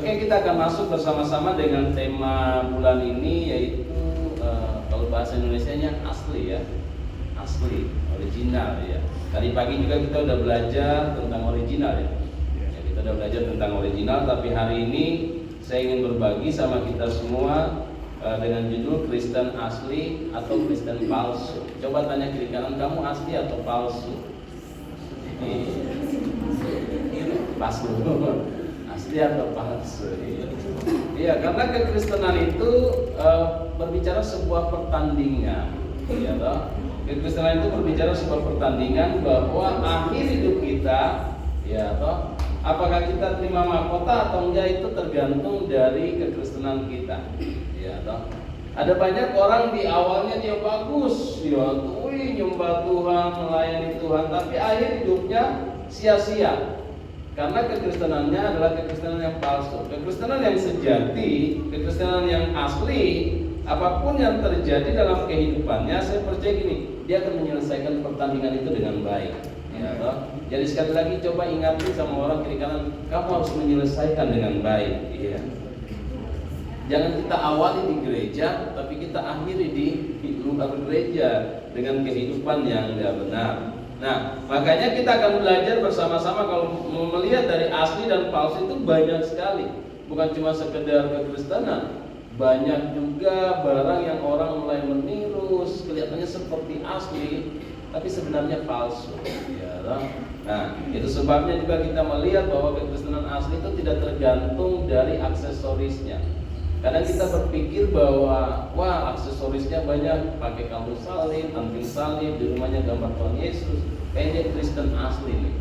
Oke, kita akan masuk bersama-sama dengan tema bulan ini, yaitu kalau bahasa Indonesianya asli ya, asli, original ya. Tadi pagi juga kita udah belajar tentang original ya. Kita udah belajar tentang original, tapi hari ini saya ingin berbagi sama kita semua dengan judul Kristen asli atau Kristen palsu. Coba tanya kiri kanan, kamu asli atau palsu? Palsu. Asli atau palsu? Iya, karena kekristenan itu berbicara sebuah pertandingan, ya toh. Kekristenan itu berbicara sebuah pertandingan bahwa akhir hidup kita, ya toh, apakah kita terima mahkota atau enggak itu tergantung dari kekristenan kita, ya toh. Ada banyak orang di awalnya dia bagus, ya tuh, nyembah Tuhan, melayani Tuhan, tapi akhir hidupnya sia-sia. Karena kekristenannya adalah kekristenan yang palsu. Kekristenan yang sejati, kekristenan yang asli, apapun yang terjadi dalam kehidupannya, saya percaya gini, dia akan menyelesaikan pertandingan itu dengan baik. Ya, toh? Jadi sekali lagi coba ingatin sama orang kiri kanan, kamu harus menyelesaikan dengan baik. Ya. Jangan kita awali di gereja, tapi kita akhiri di luar gereja dengan kehidupan yang tidak benar. Nah, makanya kita akan belajar bersama-sama. Kalau mau melihat dari asli dan palsu itu banyak sekali. Bukan cuma sekedar kekristenan, banyak juga barang yang orang mulai meniru, kelihatannya seperti asli, tapi sebenarnya palsu. Ya, nah, itu sebabnya juga kita melihat bahwa kekristenan asli itu tidak tergantung dari aksesorisnya. Kadang kita berpikir bahwa wah, aksesorisnya banyak, pakai kalung salib, anting salib, di rumahnya gambar Tuhan Yesus, kayaknya Kristen asli nih.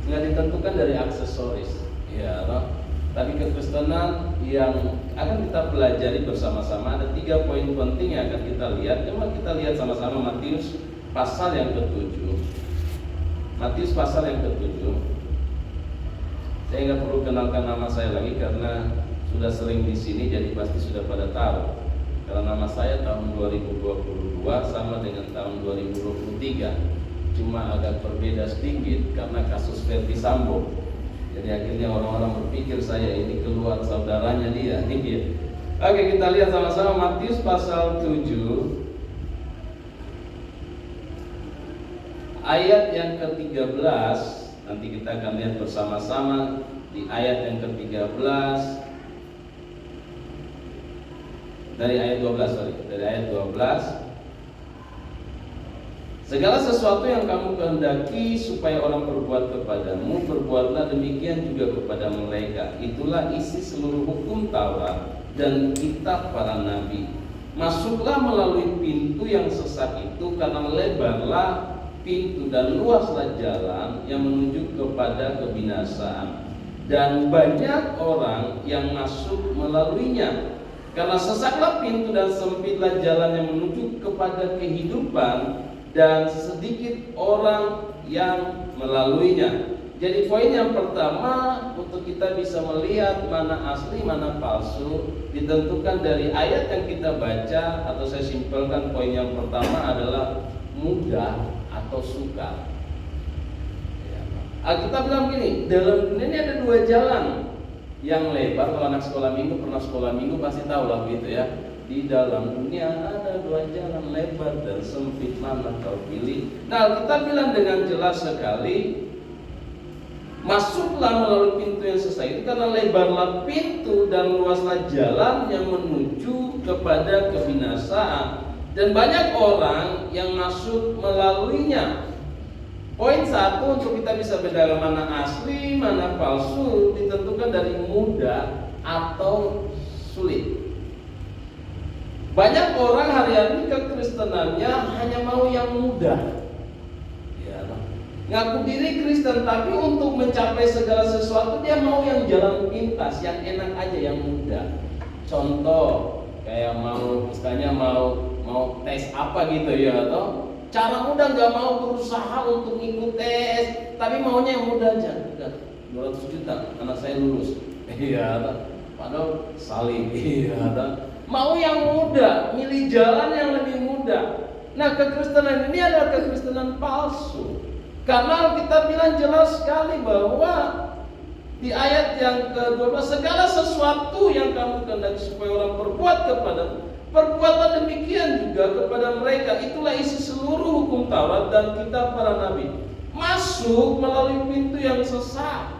Nggak ditentukan dari aksesoris, ya loh. Tapi kekristenan yang akan kita pelajari bersama-sama, ada 3 poin penting yang akan kita lihat. Coba kita lihat sama-sama Matius pasal yang ke-7. Matius pasal yang ke-7. Saya nggak perlu kenalkan nama saya lagi karena sudah sering di sini, jadi pasti sudah pada tahu. Karena nama saya tahun 2022 sama dengan tahun 2023, cuma agak berbeda sedikit karena kasus Verdi Sambo. Jadi akhirnya orang-orang berpikir saya ini keluar saudaranya dia. Oke, kita lihat sama-sama Matius pasal 7 ayat yang ke-13. Nanti kita akan lihat bersama-sama di ayat yang ke-13. Dari ayat 12. Segala sesuatu yang kamu kehendaki supaya orang berbuat kepadamu, berbuatlah demikian juga kepada mereka. Itulah isi seluruh hukum Taurat dan kitab para nabi. Masuklah melalui pintu yang sesat itu, karena lebarlah pintu dan luaslah jalan yang menuju kepada kebinasaan, dan banyak orang yang masuk melaluinya. Karena sesatlah pintu dan sempitlah jalan yang menuju kepada kehidupan, dan sedikit orang yang melaluinya. Jadi poin yang pertama untuk kita bisa melihat mana asli mana palsu ditentukan dari ayat yang kita baca, atau saya simpelkan poin yang pertama adalah mudah atau sukar. Alkitab bilang gini, dalam dunia ini ada 2 jalan yang lebar. Kalau anak sekolah minggu pernah sekolah minggu pasti tahu lah gitu ya. Di dalam dunia ada 2 jalan, lebar dan sempit, mana kau pilih? Nah, kita bilang dengan jelas sekali, masuklah melalui pintu yang sesat itu, karena lebarlah pintu dan luaslah jalan yang menuju kepada kebinasaan, dan banyak orang yang masuk melaluinya. Poin 1 untuk kita bisa bedakan mana asli, mana palsu ditentukan dari mudah atau sulit. Banyak orang hari-hari kekristenannya hanya mau yang mudah. Ya, ngaku diri Kristen, tapi untuk mencapai segala sesuatu dia mau yang jalan pintas, yang enak aja, yang mudah. Contoh, kayak istilahnya mau tes apa gitu ya, atau cara mudah, nggak mau berusaha untuk ikut tes, tapi maunya yang mudah aja. Udah 200 juta anak saya lulus. Iya, padahal salib. Iya, mau yang mudah, milih jalan yang lebih mudah. Nah, kekristenan ini adalah kekristenan palsu. Karena kita bilang jelas sekali bahwa Di ayat yang ke-12, segala sesuatu yang kamu kehendaki supaya orang perbuat kepadamu, perbuatlah demikian juga kepada mereka. Itulah isi seluruh hukum Taurat dan kitab para nabi. Masuk melalui pintu yang sesat.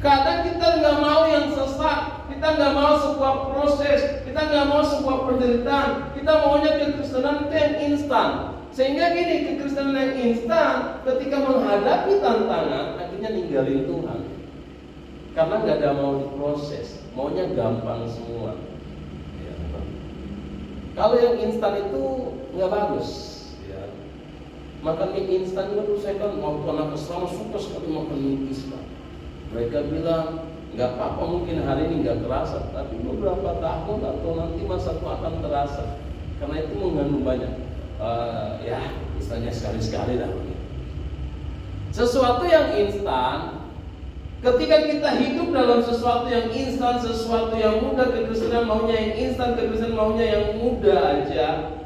Kadang kita nggak mau yang sesat, kita nggak mau sebuah proses, kita nggak mau sebuah penderitaan, kita maunya kekristenan itu yang instan. Sehingga gini, kekristenan yang instan ketika menghadapi tantangan akhirnya ninggalin Tuhan, karena nggak ada mau diproses, maunya gampang semua. Ya. Kalau yang instan itu nggak bagus. Ya. Makan mie instan juga tuh, saya kan waktu anak asrama suka sekali makan mie instan. Mereka bilang nggak apa-apa, mungkin hari ini nggak terasa, tapi beberapa tahun atau nanti masa tua akan terasa, karena itu mengandung banyak ya misalnya sekali-sekali dah. Sesuatu yang instan, ketika kita hidup dalam sesuatu yang instan, sesuatu yang mudah, kekristenan maunya yang instan, kekristenan maunya yang mudah aja.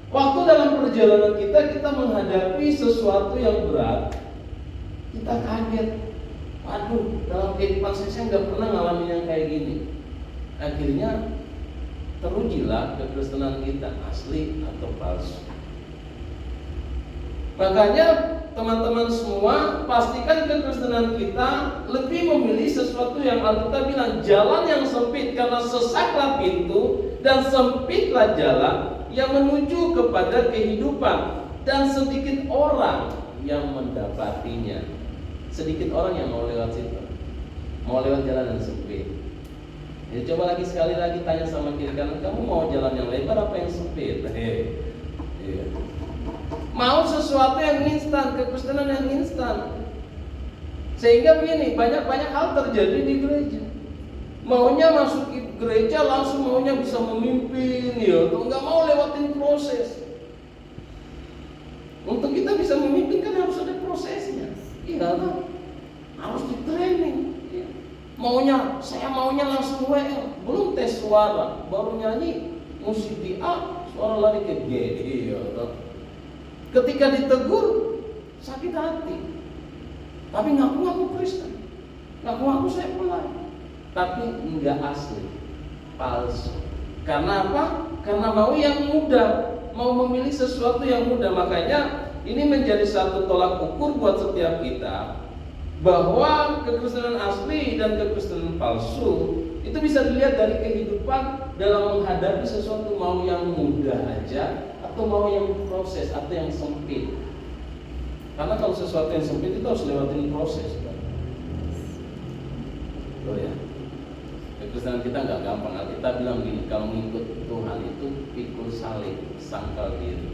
Waktu dalam perjalanan kita menghadapi sesuatu yang berat, kita kaget. Waduh, dalam kehidupan saya nggak pernah ngalamin yang kayak gini. Akhirnya terujilah kekristenan kita asli atau palsu. Makanya teman-teman semua, pastikan kekristenan kita lebih memilih sesuatu yang Alkitab bilang jalan yang sempit, karena sesatlah pintu dan sempitlah jalan yang menuju kepada kehidupan, dan sedikit orang yang mendapatinya. Sedikit orang yang mau lewat situ, mau lewat jalan yang sempit. Ya, coba lagi sekali lagi tanya sama kiri kanan, kamu mau jalan yang lebar apa yang sempit? Iya. Mau sesuatu yang instan, kekristenan yang instan. Sehingga begini, banyak hal terjadi di gereja. Maunya masuk gereja langsung maunya bisa memimpin, ya, atau nggak mau lewatin proses. Untuk kita bisa memimpin kan harus ada prosesnya. Iya kan? Harus di training. Ya. Saya maunya langsung WL, belum tes suara, baru nyanyi musik di A, suara lari ke G. Iya kan? Ketika ditegur sakit hati, tapi ngaku-ngaku Kristen, ngaku-ngaku saya pelayan, tapi enggak asli, palsu. Karena apa? Karena mau yang mudah, mau memilih sesuatu yang mudah. Makanya ini menjadi satu tolak ukur buat setiap kita, bahwa kekristenan asli dan kekristenan palsu itu bisa dilihat dari kehidupan dalam menghadapi sesuatu, mau yang mudah aja atau mau yang proses atau yang sempit. Karena kalau sesuatu yang sempit itu harus lewatin proses, kan? Oh ya, kekristenan kita nggak gampang. Kita bilang gini, kalau mengikut Tuhan itu pikul salib, sangkal diri.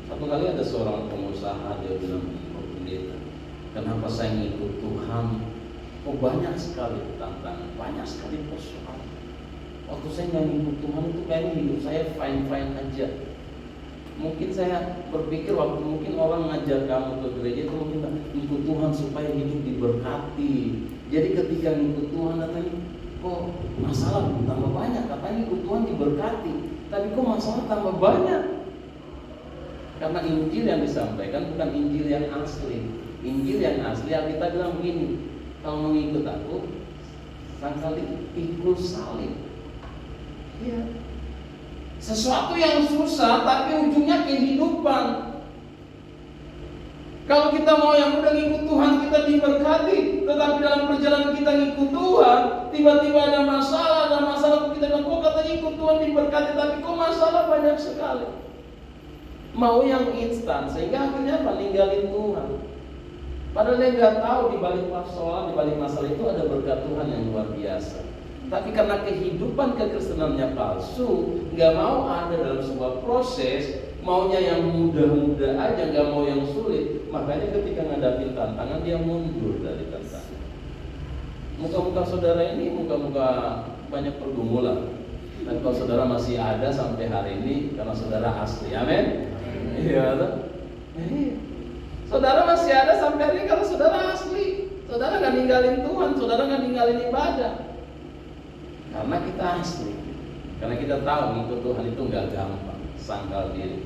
Satu kali ada seorang pengusaha, dia bilang, oh pendeta, kenapa saya ngikut Tuhan? Oh banyak sekali tantangan, banyak sekali persoalan. Waktu saya nggak ngikut Tuhan itu kayaknya hidup saya fine-fine aja. Mungkin saya berpikir waktu mungkin orang ngajar kamu ke gereja itu mungkin ngikut Tuhan supaya hidup diberkati. Jadi ketika ngikut Tuhan katanya, kok masalah tambah banyak, katanya ngikut Tuhan diberkati, tapi kok masalah tambah banyak. Karena Injil yang disampaikan bukan Injil yang asli. Injil yang asli Alkitab bilang begini, kalau mengikut aku, sangkal pikul salib. Ya. Sesuatu yang susah tapi ujungnya kehidupan. Kalau kita mau yang mudah ngikut Tuhan, kita diberkati. Tetapi dalam perjalanan kita ngikut Tuhan, tiba-tiba ada masalah kita bilang, kok katanya ikut Tuhan diberkati, tapi kok masalah banyak sekali. Mau yang instan, sehingga akhirnya apa? Ninggalin Tuhan. Padahal dia nggak tahu di balik persoalan, di balik masalah itu ada berkat Tuhan yang luar biasa. Tapi karena kehidupan kekristenannya palsu, nggak mau ada dalam sebuah proses, maunya yang mudah-mudah aja, nggak mau yang sulit. Makanya ketika ngadapin tantangan dia mundur dari tantangan. Muka-muka saudara ini muka-muka banyak pergumulan. Dan kalau saudara masih ada sampai hari ini karena saudara asli, amin. Iya, saudara masih ada sampai hari ini kalau saudara asli. Saudara nggak ninggalin Tuhan, saudara nggak ninggalin ibadah. Karena kita asli, karena kita tahu ngikut Tuhan itu nggak gampang, sangkal diri.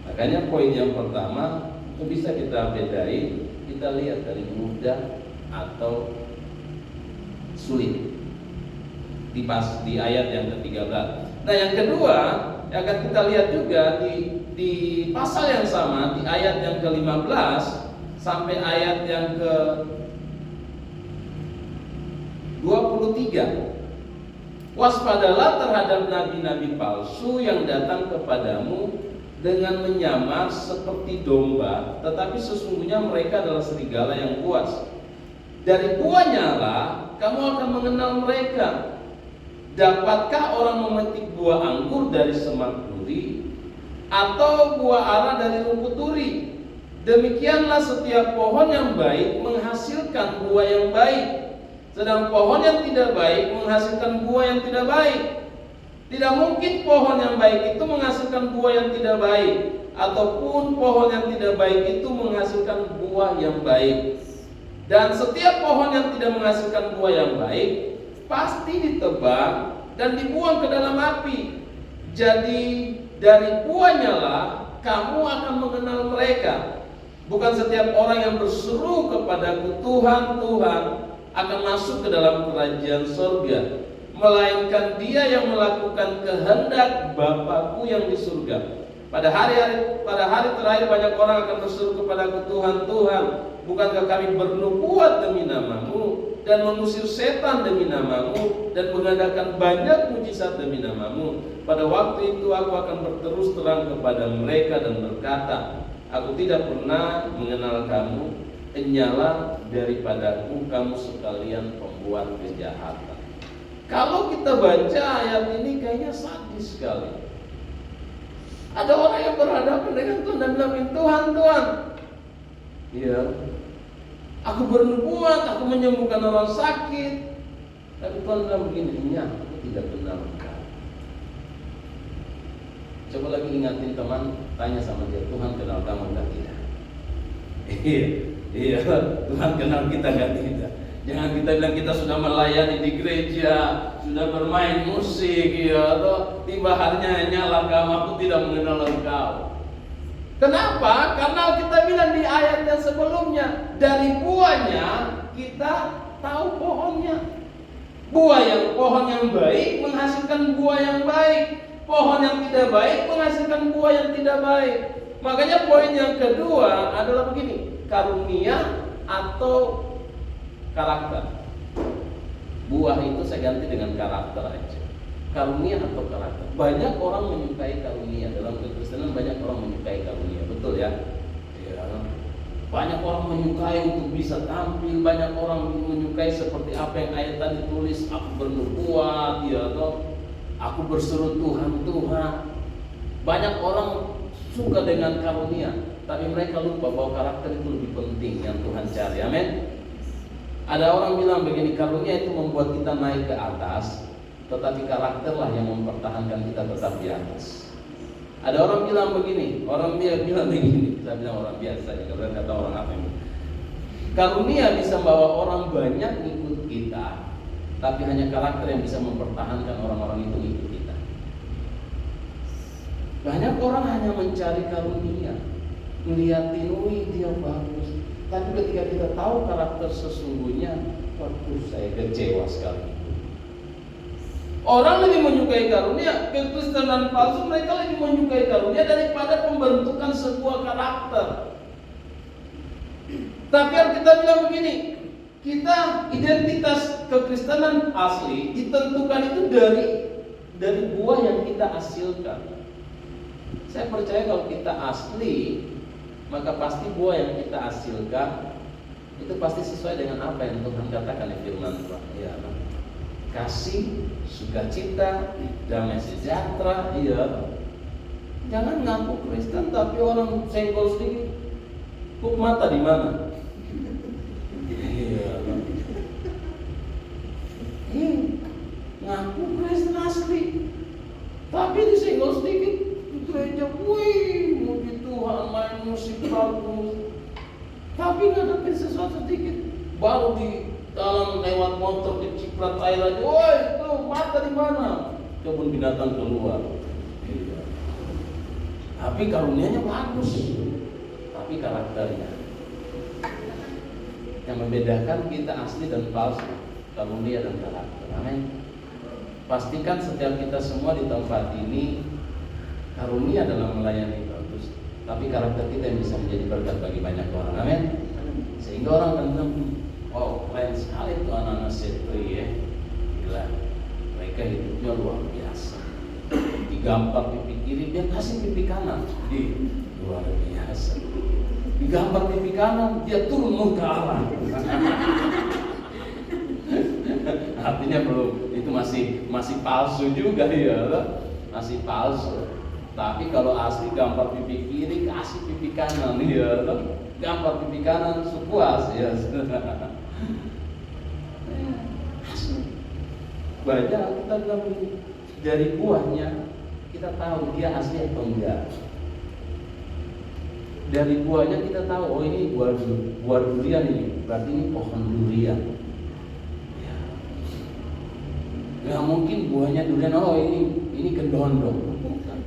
Makanya poin yang pertama itu bisa kita bedain, kita lihat dari mudah atau sulit. Di ayat yang ke-13. Nah, yang kedua, akan kita lihat juga di pasal yang sama, di ayat yang ke-15 sampai ayat yang ke-23. Waspadalah terhadap nabi-nabi palsu yang datang kepadamu dengan menyamar seperti domba, tetapi sesungguhnya mereka adalah serigala yang buas. Dari buahnya lah kamu akan mengenal mereka. Dapatkah orang memetik buah anggur dari semak duri, atau buah ara dari rumput duri? Demikianlah setiap pohon yang baik menghasilkan buah yang baik, sedang pohon yang tidak baik menghasilkan buah yang tidak baik. Tidak mungkin pohon yang baik itu menghasilkan buah yang tidak baik, ataupun pohon yang tidak baik itu menghasilkan buah yang baik. Dan setiap pohon yang tidak menghasilkan buah yang baik pasti ditebang dan dibuang ke dalam api. Jadi dari buahnya lah kamu akan mengenal mereka. Bukan setiap orang yang berseru kepadaku Tuhan, Tuhan akan masuk ke dalam kerajaan surga, melainkan dia yang melakukan kehendak Bapa-Ku yang di surga. Pada hari terakhir banyak orang akan berseru kepadaku Tuhan, Tuhan, bukankah kami bernubuat demi namamu dan mengusir setan demi namamu dan mengadakan banyak mujizat demi namamu? Pada waktu itu aku akan berterus terang kepada mereka dan berkata, aku tidak pernah mengenal kamu, enyalah daripadaku kamu sekalian pembuat kejahatan. Kalau kita baca ayat ini kayaknya sadis sekali. Ada orang yang berhadapan dengan Tuhan dan bilang, Tuhan, Tuhan, ya, aku bernubuat, aku menyembuhkan orang sakit. Tapi Tuhan bilang begini, ya, aku tidak kenal engkau. Coba lagi ingatin teman, tanya sama dia, Tuhan kenal kamu enggak? Tidak. Iya, Tuhan kenal kita enggak? Tidak. Jangan kita bilang kita sudah melayani di gereja, sudah bermain musik, ya, atau tiba harinya nyala kamu, aku tidak mengenal engkau. Kenapa? Karena kita bilang di ayat yang sebelumnya, dari buahnya kita tahu pohonnya. Pohon yang baik menghasilkan buah yang baik. Pohon yang tidak baik menghasilkan buah yang tidak baik. Makanya poin yang kedua adalah begini, karunia atau karakter. Buah itu saya ganti dengan karakter aja. Karunia atau karakter. Banyak orang menyukai karunia. Dalam kekristenan banyak orang menyukai karunia. Betul ya? Ya. Banyak orang menyukai untuk bisa tampil. Banyak orang menyukai seperti apa yang ayat tadi tulis, aku bernubuat, ya, atau aku berseru Tuhan, Tuhan. Banyak orang suka dengan karunia, tapi mereka lupa bahwa karakter itu lebih penting yang Tuhan cari. Amin. Ada orang bilang begini, karunia itu membuat kita naik ke atas, tetapi karakterlah yang mempertahankan kita tetap di atas. Ada orang bilang begini, saya bilang orang biasa, kalau kata orang apa ini? Karunia bisa membawa orang banyak ikut kita, tapi hanya karakter yang bisa mempertahankan orang-orang itu ikut kita. Banyak orang hanya mencari karunia, ngeliatin, wih dia bagus. Tapi ketika kita tahu karakter sesungguhnya, waduh saya kecewa sekali. Orang lebih menyukai karunia, kekristenan palsu mereka lebih menyukai karunia daripada pembentukan sebuah karakter. Tapi yang kita bilang begini, kita identitas kekristenan asli ditentukan itu dari buah yang kita hasilkan. Saya percaya kalau kita asli, maka pasti buah yang kita hasilkan itu pasti sesuai dengan apa yang Tuhan katakan di firman Tuhan. Ya, kasih, sukacita, damai sejahtera. Iya. Jangan ngaku Kristen tapi orang senggol sedikit, kuk mata di mana? Iya. Ngaku Kristen asli, tapi disenggol sedikit di gereja, wih, muji Tuhan, main musik bagus. Tapi ngadepin sesuatu sedikit, baru di dalam lewat motor diciprat air aja, woi itu mata di mana? Kebun binatang keluar. Iya. Tapi karunianya bagus, tapi karakternya. Yang membedakan kita asli dan palsu, karunia dan karakter. Amin. Pastikan setiap kita semua di tempat ini karunia dalam melayani bagus, tapi karakter kita yang bisa menjadi berkat bagi banyak orang. Amin. Sehingga orang akan bilang, wow, keren sekali tuh anak-anak Setri ya. Gila, mereka hidupnya luar biasa. Digambar pipi kiri, dia kasih pipi kanan. Luar biasa. Digambar pipi kanan, dia turun muka Allah. Artinya belum, itu masih palsu juga ya, masih palsu. Tapi kalau asli gambar pipi kiri, kasih pipi kanan ya, gambar pipi kanan puas ya. Banyak kita bilang dari buahnya kita tahu dia asli atau enggak. Dari buahnya kita tahu, oh ini buah durian ini, berarti ini pohon durian. Ya mungkin buahnya durian, oh ini kedondong. Bukan.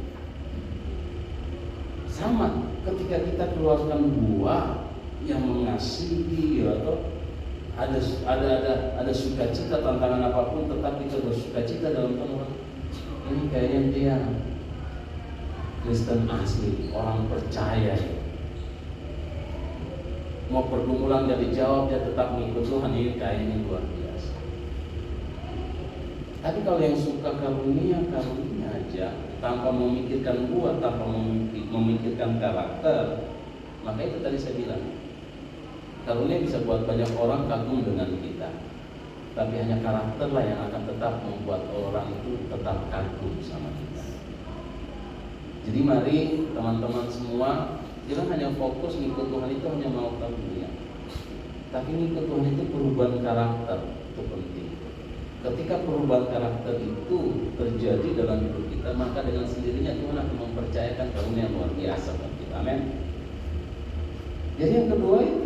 Sama ketika kita keluarkan buah yang mengasihi atau ada sukacita tantangan apapun, tetap kita bersukacita dalam Tuhan. Ini kayaknya dia Kristen asli, orang percaya. Mau pergumulan dia dijawab, dia tetap mengikut Tuhan. Ini kayaknya luar biasa. Tapi kalau yang suka karunia aja, tanpa memikirkan buah, tanpa memikirkan karakter, maka itu tadi saya bilang, karunia bisa buat banyak orang kagum dengan kita, tapi hanya karakterlah yang akan tetap membuat orang itu tetap kagum sama kita. Jadi mari teman-teman semua, jangan hanya fokus ngikut Tuhan itu hanya mau karunia, tapi ngikut Tuhan itu perubahan karakter itu penting. Ketika perubahan karakter itu terjadi dalam hidup kita, maka dengan sendirinya Tuhan akan mempercayakan karunia yang luar biasa bagi kita. Amin. Jadi yang kedua itu,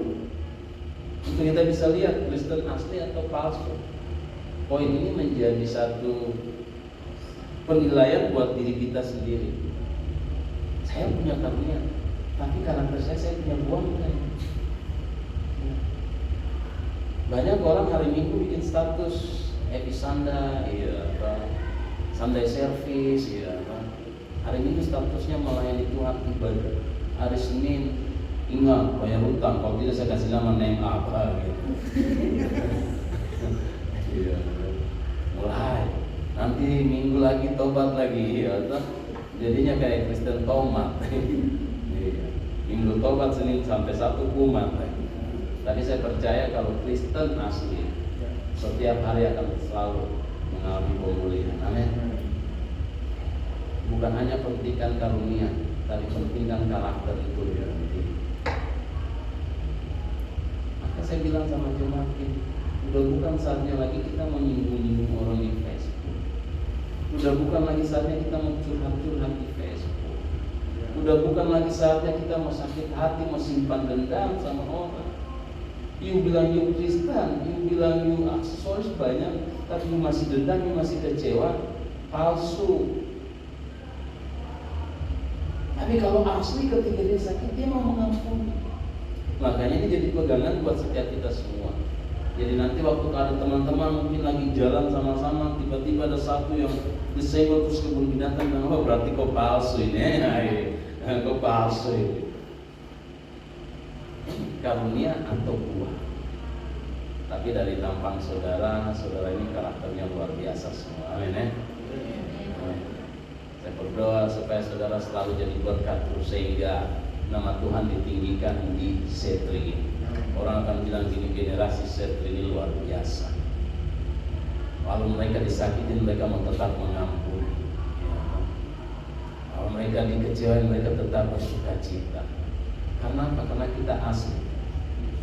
untuk kita bisa lihat Kristen asli atau palsu. Poin ini menjadi satu penilaian buat diri kita sendiri. Saya punya karunia, tapi karakter saya punya buah kan? Banyak orang hari Minggu bikin status Episanda, Sunday service, hari Minggu statusnya melayani Tuhan ibadah. Hari Senin ingat bayar hutang, kalau tidak saya kasih nama name apa gitu. Mulai nanti minggu lagi tobat lagi, jadinya kayak Kristen tomat. Minggu tobat, Senin sampai Sabtu kumat. Tapi saya percaya kalau Kristen asli, setiap hari akan selalu mengalami pemulihan. Amin. Bukan hanya pentingkan karunia, tapi pentingkan karakter itu lebih penting. Maka saya bilang sama jemaat ini, udah bukan saatnya lagi kita menyinggung-nyinggung orang di Facebook. Udah bukan lagi saatnya kita mau curhat-curhat di Facebook. Udah bukan lagi saatnya kita mau sakit hati, mau simpan dendam sama orang. You bilang you Kristen, you bilang you aksesoris banyak, tapi you masih dendam, you masih kecewa, palsu. Tapi kalau asli ketika dia sakit, dia mau mengampuni. Makanya ini jadi pegangan buat setiap kita semua. Jadi nanti waktu ada teman-teman mungkin lagi jalan sama-sama, tiba-tiba ada satu yang disebut terus kebun binatang, oh berarti kau palsu ini, kau palsu ini. Karunia atau buah. Tapi dari tampang saudara ini karakternya luar biasa semua. Amin ya. Saya berdoa supaya saudara selalu jadi berkat terus, sehingga nama Tuhan ditinggikan di Setri ini. Orang akan bilang gini, generasi Setri ini luar biasa. Kalau mereka disakitin, mereka mau tetap mengampuni. Kalau mereka dikecewain, mereka tetap bersukacita. Karena apa? Karena kita asli,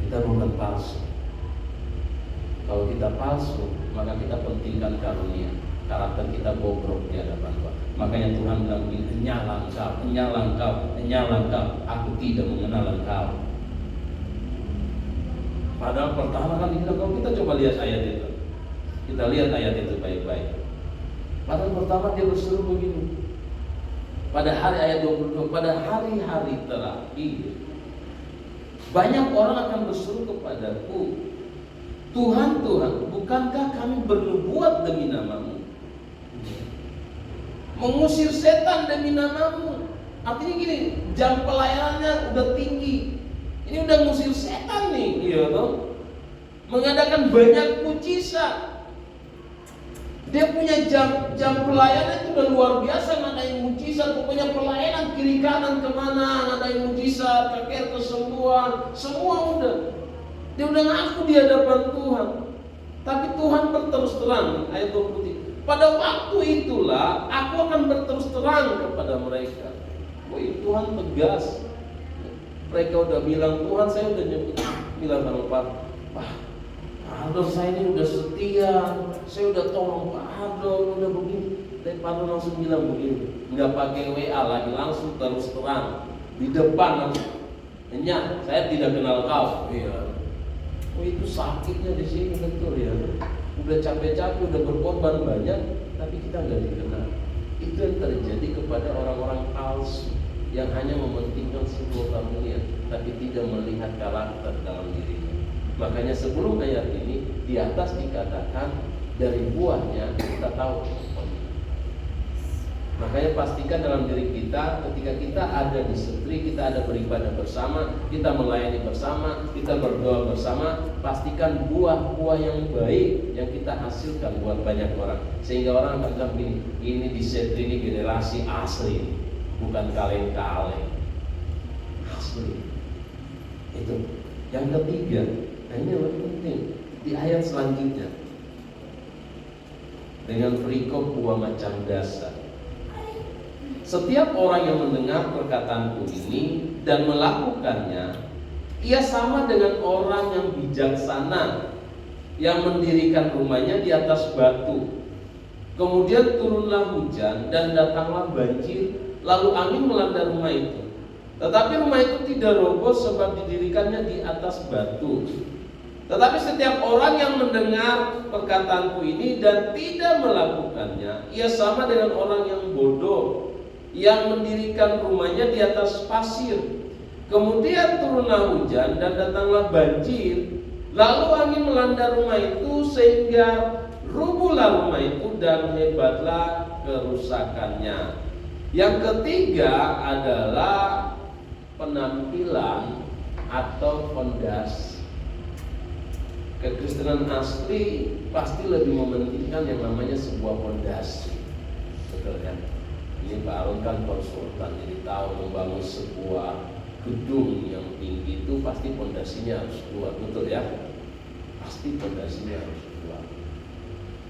kita bukan palsu. Kalau kita palsu, maka kita pentingkan karunia. Karakter kita bobrok di hadapan Tuhan. Makanya Tuhan bilang begini, enyala engkau, aku tidak mengenal engkau. Padahal pertama kan dibilang, kalau kita coba lihat ayat itu, kita lihat ayat itu baik-baik. Padahal pertama dia berseru begini, pada hari ayat 22, pada hari-hari terakhir banyak orang akan berseru kepadaku, Tuhan, Tuhan, bukankah kami bernubuat demi nama-Mu? Mengusir setan demi nama-Mu. Artinya gini, jam pelayanannya udah tinggi. Ini udah ngusir setan nih, iya toh. Mengadakan banyak mujizat. Dia punya jam pelayanan itu udah luar biasa, ngadain mujizat. Pokoknya pelayanan kiri kanan kemana, ngadain mujizat, kakek kesembuhan, semua udah. Dia udah ngaku di hadapan Tuhan. Tapi Tuhan berterus terang, ayat 23. Pada waktu itulah aku akan berterus terang kepada mereka. Woi, Tuhan tegas. Mereka udah bilang, Tuhan saya udah nyebut, bilang sama Pak Aldo saya ini udah setia, saya udah tolong Pak Aldo, udah begini. Tapi Pak Aldo langsung bilang begini, nggak pakai WA lagi, langsung terus terang di depan langsung. Nyak, saya tidak kenal kau. Iya. Oh itu sakitnya di sini betul ya. Udah capek-capek, udah berkorban banyak, tapi kita nggak dikenal. Itu yang terjadi kepada orang-orang palsu yang hanya mementingkan sebuah kemuliaan, tapi tidak melihat karakter dalam dirinya. Makanya sebelum ayat ini di atas dikatakan dari buahnya kita tahu. Makanya pastikan dalam diri kita, ketika kita ada di setri, kita ada beribadah bersama, kita melayani bersama, kita berdoa bersama, pastikan buah-buah yang baik yang kita hasilkan buat banyak orang. Sehingga orang akan bilang begini, ini di setri ini generasi asli, bukan kaleng-kaleng, asli. Itu. Yang ketiga, nah ini yang penting di ayat selanjutnya dengan perikop buah macam dasar. Setiap orang yang mendengar perkataanku ini dan melakukannya, ia sama dengan orang yang bijaksana yang mendirikan rumahnya di atas batu. Kemudian turunlah hujan dan datanglah banjir, lalu angin melanda rumah itu. Tetapi rumah itu tidak roboh sebab didirikannya di atas batu. Tetapi setiap orang yang mendengar perkataanku ini dan tidak melakukannya, ia sama dengan orang yang bodoh yang mendirikan rumahnya di atas pasir. Kemudian turunlah hujan dan datanglah banjir, lalu angin melanda rumah itu sehingga rubuhlah rumah itu dan hebatlah kerusakannya. Yang ketiga adalah penampilan atau fondasi. Kekristenan asli pasti lebih mementingkan yang namanya sebuah fondasi. Betul kan? Ini Pak Arun kan konsultan, jadi tahu membangun sebuah gedung yang tinggi itu pasti fondasinya harus kuat, betul ya? Pasti fondasinya harus kuat.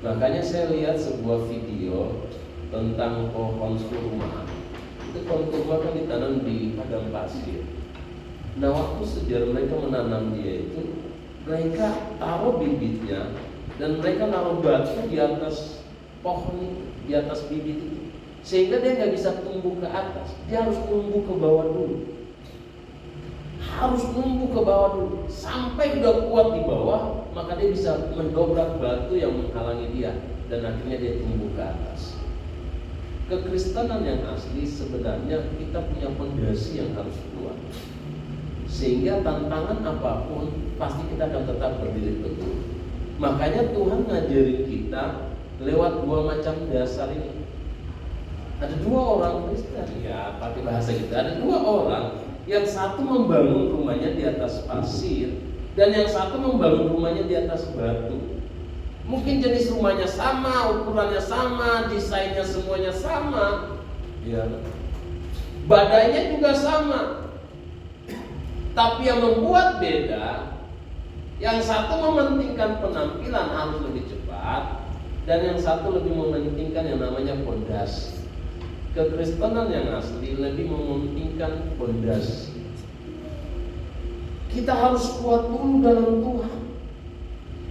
Makanya saya lihat sebuah video tentang pohon kurma. Itu pohon kurma kan ditanam di padang pasir. Nah waktu sejarah mereka menanam dia itu, mereka taruh bibitnya dan mereka naruh batu di atas pohon itu, di atas bibit itu. Sehingga dia nggak bisa tumbuh ke atas, dia harus tumbuh ke bawah dulu. Harus tumbuh ke bawah dulu, sampai udah kuat di bawah, maka dia bisa mendobrak batu yang menghalangi dia, dan akhirnya dia tumbuh ke atas. Kekristenan yang asli sebenarnya kita punya fondasi yang harus kuat, sehingga tantangan apapun pasti kita akan tetap berdiri teguh. Makanya Tuhan ngajarin kita lewat dua macam dasar ini. Ada dua orang Kristen, ya pakai bahasa kita. Ada dua orang, yang satu membangun rumahnya di atas pasir, dan yang satu membangun rumahnya di atas batu. Mungkin jenis rumahnya sama, ukurannya sama, desainnya semuanya sama, ya. Badainya juga sama. Tapi yang membuat beda, yang satu mementingkan penampilan harus lebih cepat, dan yang satu lebih mementingkan yang namanya fondasi. Kekristenan yang asli lebih mementingkan fondasi. Kita harus kuat dulu dalam Tuhan,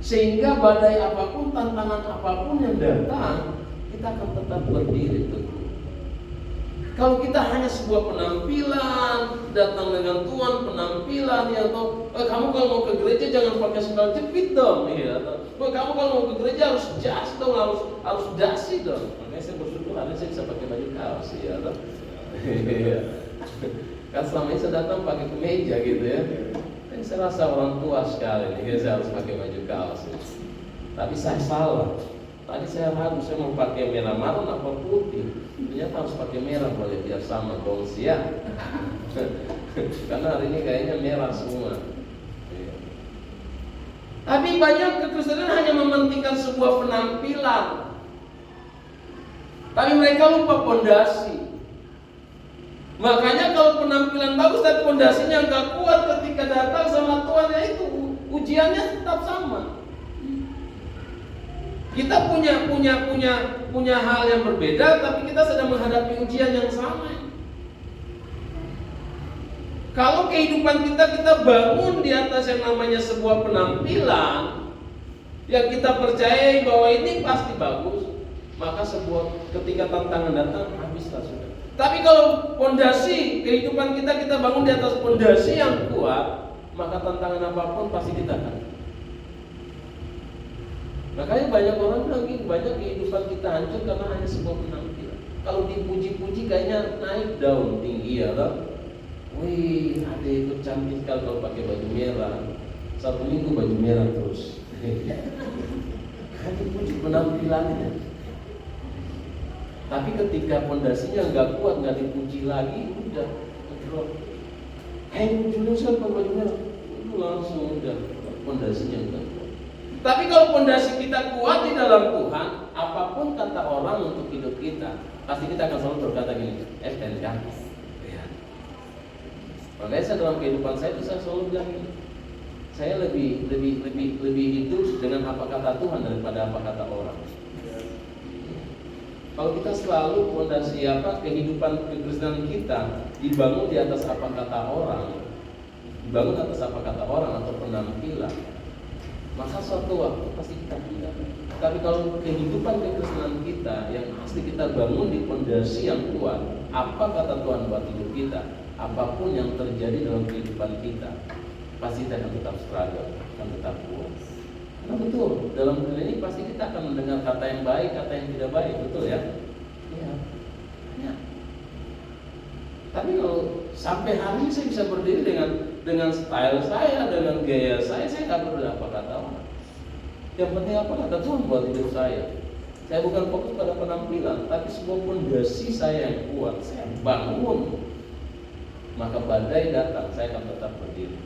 sehingga badai apapun, tantangan apapun yang datang, kita akan tetap berdiri teguh. Kalau kita hanya sebuah penampilan, datang dengan Tuhan penampilan, ya toh, kamu kalau mau ke gereja jangan pakai sandal jepit dong, ya toh. Kamu kalau mau ke gereja harus jas dong, harus dasi dong. Makanya saya bersyukur hari ini saya bisa pakai baju kaos, ya toh. Kan selama ini saya datang pakai kemeja gitu ya. Kan saya rasa orang tua sekali nih, saya harus pakai baju kaos. Tapi saya salah. Tadi saya ragu, saya mau pakai merah marun apa putih. Ternyata harus pakai merah boleh biar sama gongsi ya. Karena hari ini kayaknya merah semua. Tapi banyak kekristenan hanya mementingkan sebuah penampilan, tapi mereka lupa pondasi. Makanya kalau penampilan bagus tapi pondasinya nggak kuat, ketika datang sama Tuhan, ya itu ujiannya tetap sama. Kita punya hal yang berbeda, tapi kita sedang menghadapi ujian yang sama. Kalau kehidupan kita bangun di atas yang namanya sebuah penampilan yang kita percayai bahwa ini pasti bagus, maka ketika tantangan datang, habislah sudah. Tapi kalau pondasi kehidupan kita bangun di atas pondasi yang kuat, maka tantangan apapun pasti kita akan. Makanya banyak orang bilang gini, banyak kehidupan kita hancur karena hanya sebuah penampilan. Kalau dipuji-puji kayaknya naik daun tinggi ya kan? Wih, ada itu cantik sekali kalau pakai baju merah. 1 minggu baju merah terus. Kan dipuji penampilannya. Tapi ketika pondasinya nggak kuat, nggak dipuji lagi, udah ngedrop. Julius kan pakai baju merah, itu langsung udah pondasinya nggak kuat. Tapi kalau pondasi kita kuat di dalam Tuhan, apapun kata orang untuk hidup kita, pasti kita akan selalu berkata gini, SNK. Makanya saya dalam kehidupan saya bisa selalu bilang ini, saya lebih hidup dengan apa kata Tuhan daripada apa kata orang. Kalau kita selalu fondasi kehidupan kekristenan kita dibangun di atas apa kata orang, dibangun atas apa kata orang atau penampilan, maka suatu waktu pasti kita pindah. Tapi kalau kehidupan kekristenan kita yang pasti kita bangun di fondasi yang kuat, apa kata Tuhan buat hidup kita, apapun yang terjadi dalam kehidupan kita, pasti kita akan tetap struggle, akan tetap kuat. Karena betul, dalam dunia ini pasti kita akan mendengar kata yang baik, kata yang tidak baik, betul ya? Iya. Ya. Tapi kalau sampai hari ini saya bisa berdiri dengan style saya, dengan gaya saya nggak peduli apa kata orang. Yang penting apa kata Tuhan buat hidup saya. Saya bukan fokus pada penampilan, tapi sebuah fondasi saya yang kuat, saya bangun. Maka badai datang, saya akan tetap berdiri.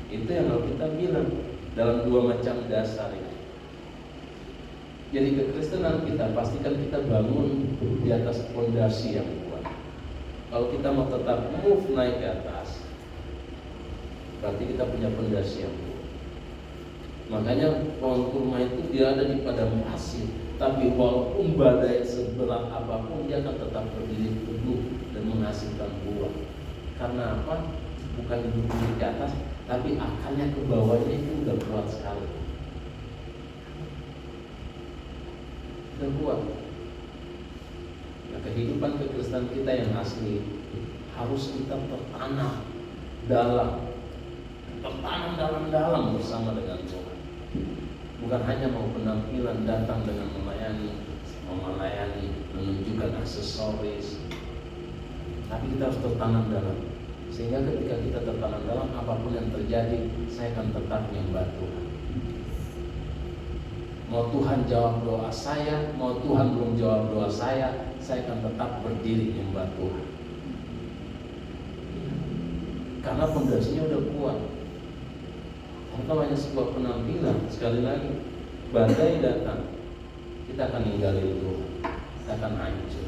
Itu yang harus kita bilang dalam 2 macam dasar ini. Jadi kekristenan kita pastikan kita bangun di atas fondasi yang kuat. Kalau kita mau tetap move naik ke atas, berarti kita punya fondasi yang kuat. Makanya pohon kurma itu dia ada di padang pasir, tapi walaupun badai seberat apapun dia akan tetap berdiri teguh dan menghasilkan buah. Karena apa? Bukan duduk di atas, tapi akarnya ke bawahnya itu udah kuat sekali. Udah kuat. Nah, kehidupan kekristenan kita yang asli harus kita tertanam dalam bersama dengan Tuhan. Bukan hanya mau penampilan datang dengan melayani, menunjukkan aksesoris, tapi kita harus tertanam dalam. Sehingga ketika kita tertanam dalam, apapun yang terjadi, saya akan tetap menyembah Tuhan. Mau Tuhan jawab doa saya, mau Tuhan belum jawab doa saya akan tetap berdiri menyembah Tuhan. Karena fondasinya udah kuat. Karena hanya sebuah penampilan, sekali lagi, badai datang, kita akan ninggalin Tuhan, kita akan hancur.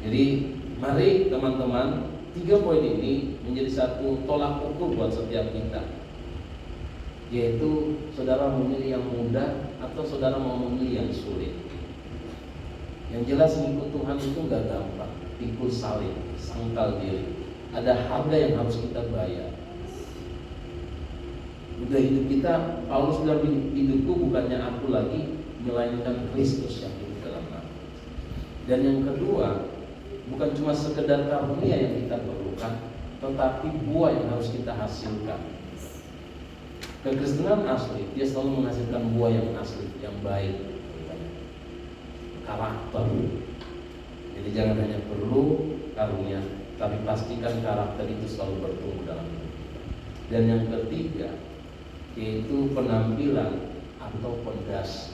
Jadi mari teman-teman, 3 poin ini menjadi satu tolak ukur buat setiap kita. Yaitu saudara memilih yang mudah atau saudara mau memilih yang sulit. Yang jelas mengikut Tuhan itu gak gampang. Pikul salib, sangkal diri. Ada harga yang harus kita bayar. Udah hidup kita, Paulus bilang hidupku bukannya aku lagi, melainkan Kristus yang hidup dalam aku. Dan yang kedua, bukan cuma sekedar karunia yang kita perlukan, tetapi buah yang harus kita hasilkan. Kekristenan asli, dia selalu menghasilkan buah yang asli, yang baik, karakter. Jadi jangan hanya perlu karunia, tapi pastikan karakter itu selalu bertumbuh dalam hidup. Dan yang ketiga yaitu penampilan atau pondasi.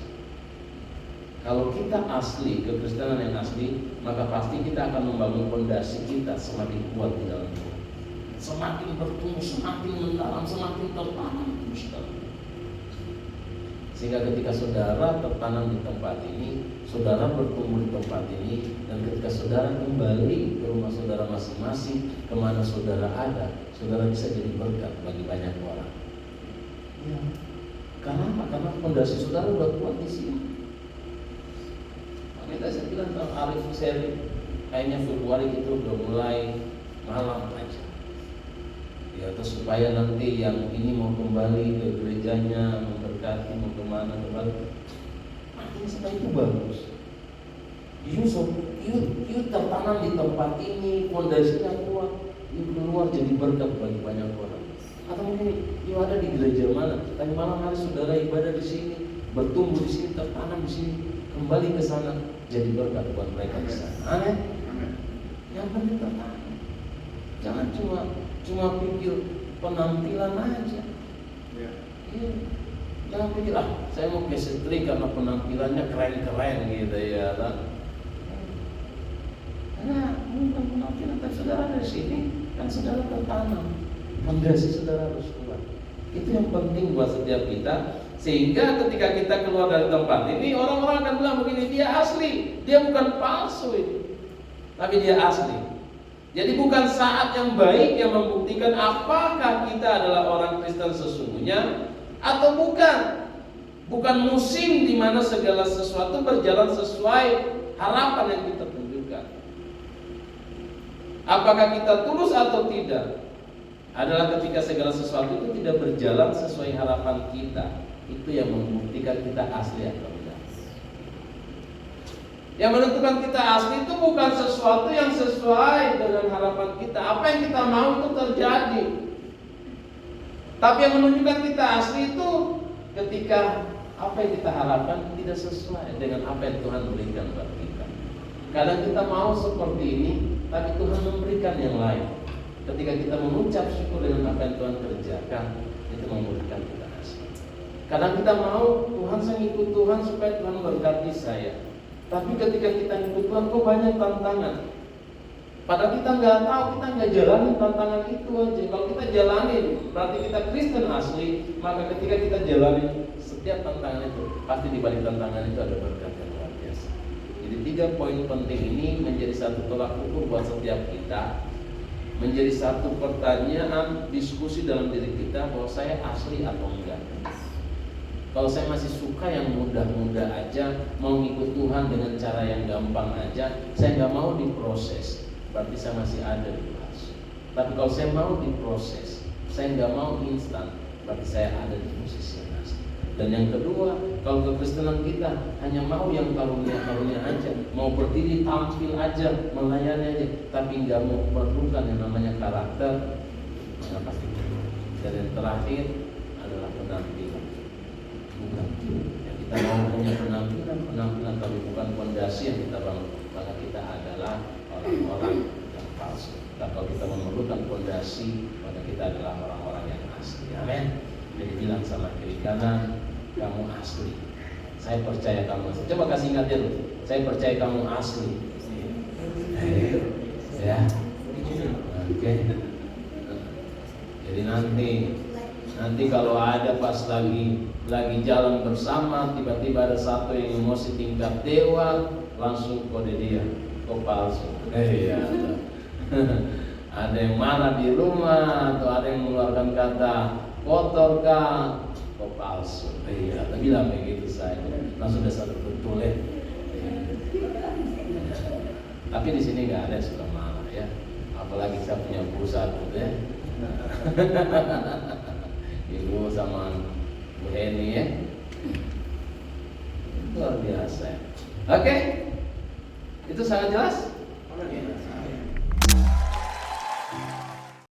Kalau kita asli, kekristenan yang asli, maka pasti kita akan membangun pondasi kita semakin kuat di dalam Tuhan. Semakin bertumbuh, semakin mendalam, semakin tertanam. Sehingga ketika saudara tertanam di tempat ini, saudara bertumbuh di tempat ini, dan ketika saudara kembali ke rumah saudara masing-masing, kemana saudara ada, saudara bisa jadi berkat bagi banyak orang. Ya. Karena apa? Karena fondasi saudara udah kuat di sini. Makanya saya bilang tentang Arif Seri, kayaknya Februari itu udah mulai malam aja. Ya, terus supaya nanti yang ini mau kembali ke gerejanya, memberkati, mau kemana kembali, makin supaya itu bagus. You tertanam di tempat ini, fondasinya kuat, you keluar jadi berkat bagi banyak orang. Atau mungkin you ada di gereja mana, tapi malam hari saudara ibadah di sini, bertumbuh di sini, tertanam di sini, kembali ke sana jadi berkat buat mereka di sana. Amin. Yang penting tertanam. Jangan cuma pikir penampilan aja. Iya. Jangan pikir saya mau ke setri karena penampilannya keren-keren gitu ya. Nah, bukan penampilan, tapi saudara dari sini kan saudara tertanam. Fondasi saudara harus kuat. Itu yang penting buat setiap kita. Sehingga ketika kita keluar dari tempat ini, orang-orang akan bilang begini, dia asli, dia bukan palsu itu, tapi dia asli. Jadi bukan saat yang baik yang membuktikan apakah kita adalah orang Kristen sesungguhnya atau bukan. Bukan musim di mana segala sesuatu berjalan sesuai harapan yang kita tunjukkan. Apakah kita tulus atau tidak adalah ketika segala sesuatu itu tidak berjalan sesuai harapan kita. Itu yang membuktikan kita asli atau tidak. Yang menentukan kita asli itu bukan sesuatu yang sesuai dengan harapan kita. Apa yang kita mau itu terjadi. Tapi yang menunjukkan kita asli itu ketika apa yang kita harapkan tidak sesuai dengan apa yang Tuhan berikan buat kita. Kadang kita mau seperti ini, tapi Tuhan memberikan yang lain. Ketika kita mengucap syukur dengan apa yang Tuhan kerjakan, itu memberikan kita asli. Kadang kita mau Tuhan, saya ikut Tuhan supaya Tuhan berkati saya. Tapi ketika kita ikut Tuhan, kok banyak tantangan. Padahal kita nggak tahu, kita nggak jalanin tantangan itu aja. Kalau kita jalanin, berarti kita Kristen asli. Maka ketika kita jalanin setiap tantangan itu, pasti di balik tantangan itu ada berkat yang luar biasa. Jadi 3 poin penting ini menjadi satu tolak ukur buat setiap kita. Menjadi satu pertanyaan diskusi dalam diri kita bahwa saya asli atau enggak. Kalau saya masih suka yang mudah-mudah aja, mau ngikut Tuhan dengan cara yang gampang aja, saya nggak mau diproses, berarti saya masih ada di palsu. Tapi kalau saya mau diproses, saya nggak mau instan, berarti saya ada di posisi yang asli. Dan yang kedua, kalau kekristenan kita hanya mau yang karunia-karunia aja, mau berdiri tampil aja, melayani aja, tapi nggak mau perlukan yang namanya karakter, maka pasti. Dan yang terakhir adalah penampilan. Bukan yang kita mau hanya penampilan, tapi bukan fondasi yang kita bangun, maka kita adalah orang-orang yang palsu. Dan kalau kita memerlukan fondasi, maka kita adalah orang-orang yang asli. Amin. Jadi bilang sama kiri kanan, kamu asli. Saya percaya kamu asli. Coba kasih ingat dulu. Saya percaya kamu asli. Ya. Oke. Jadi nanti kalau ada pas lagi jalan bersama, tiba-tiba ada satu yang emosi tingkat dewa, langsung kode dia, kok palsu. Ya. Ada yang marah di rumah, atau ada yang mengeluarkan kata kotor kah, kok palsu. Iya, tapi bilang begitu saja, langsung ada satu betul ya. Tapi di sini nggak ada yang suka marah ya, apalagi saya punya pulsa tuh ya. Ibu sama Bu Heni ya, luar biasa. Oke, itu sangat jelas.